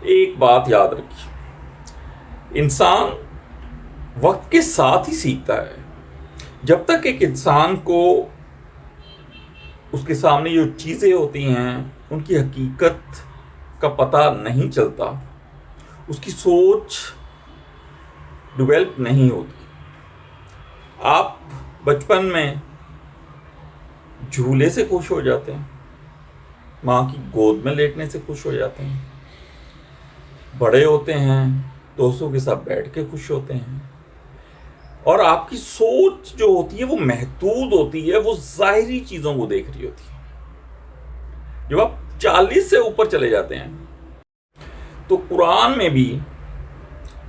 ایک بات یاد رکھیے، انسان وقت کے ساتھ ہی سیکھتا ہے. جب تک ایک انسان کو اس کے سامنے جو چیزیں ہوتی ہیں ان کی حقیقت کا پتہ نہیں چلتا، اس کی سوچ ڈیولپ نہیں ہوتی. آپ بچپن میں جھولے سے خوش ہو جاتے ہیں، ماں کی گود میں لیٹنے سے خوش ہو جاتے ہیں، بڑے ہوتے ہیں دوستوں کے ساتھ بیٹھ کے خوش ہوتے ہیں، اور آپ کی سوچ جو ہوتی ہے وہ محدود ہوتی ہے، وہ ظاہری چیزوں کو دیکھ رہی ہوتی ہے. جب آپ 40 سے اوپر چلے جاتے ہیں تو قرآن میں بھی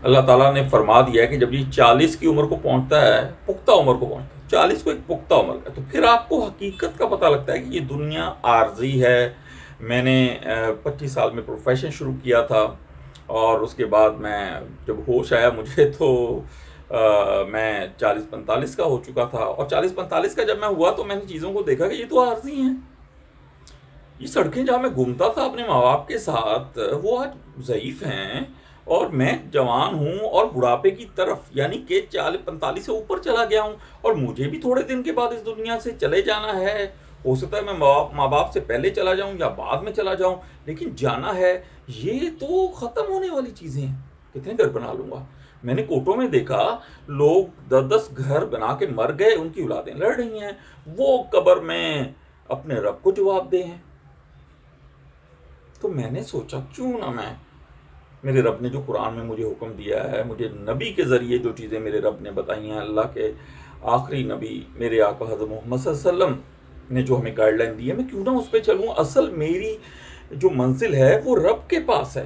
اللہ تعالیٰ نے فرما دیا ہے کہ جب یہ 40 کی عمر کو پہنچتا ہے، پختہ عمر کو پہنچتا ہے، 40 کو ایک پختہ عمر کا، تو پھر آپ کو حقیقت کا پتہ لگتا ہے کہ یہ دنیا عارضی ہے. میں نے 25 سال میں پروفیشن شروع کیا تھا، اور اس کے بعد میں جب ہوش آیا مجھے تو میں 40-45 کا ہو چکا تھا، اور 40-45 کا جب میں ہوا تو میں نے چیزوں کو دیکھا کہ یہ تو عارضی ہیں. یہ سڑکیں جہاں میں گھومتا تھا اپنے ماں باپ کے ساتھ وہ آج ضعیف ہیں، اور میں جوان ہوں اور بڑھاپے کی طرف یعنی کہ 40-45 سے اوپر چلا گیا ہوں، اور مجھے بھی تھوڑے دن کے بعد اس دنیا سے چلے جانا ہے. ہو سکتا ہے میں ماں باپ سے پہلے چلا جاؤں یا بعد میں چلا جاؤں، لیکن جانا ہے. یہ تو ختم ہونے والی چیزیں ہیں. کتنے گھر بنا لوں گا؟ میں نے کوٹوں میں دیکھا لوگ 10 گھر بنا کے مر گئے، ان کی اولادیں لڑ رہی ہیں، وہ قبر میں اپنے رب کو جواب دے ہیں. تو میں نے سوچا کیوں نہ میرے رب نے جو قرآن میں مجھے حکم دیا ہے، مجھے نبی کے ذریعے جو چیزیں میرے رب نے بتائی ہیں، اللہ کے آخری نبی میرے آقا حضرت محمد صلی اللہ علیہ وسلم نے جو ہمیں گائیڈ لائن دی ہے، میں کیوں نہ اس پہ چلوں. اصل میری جو منزل ہے وہ رب کے پاس ہے.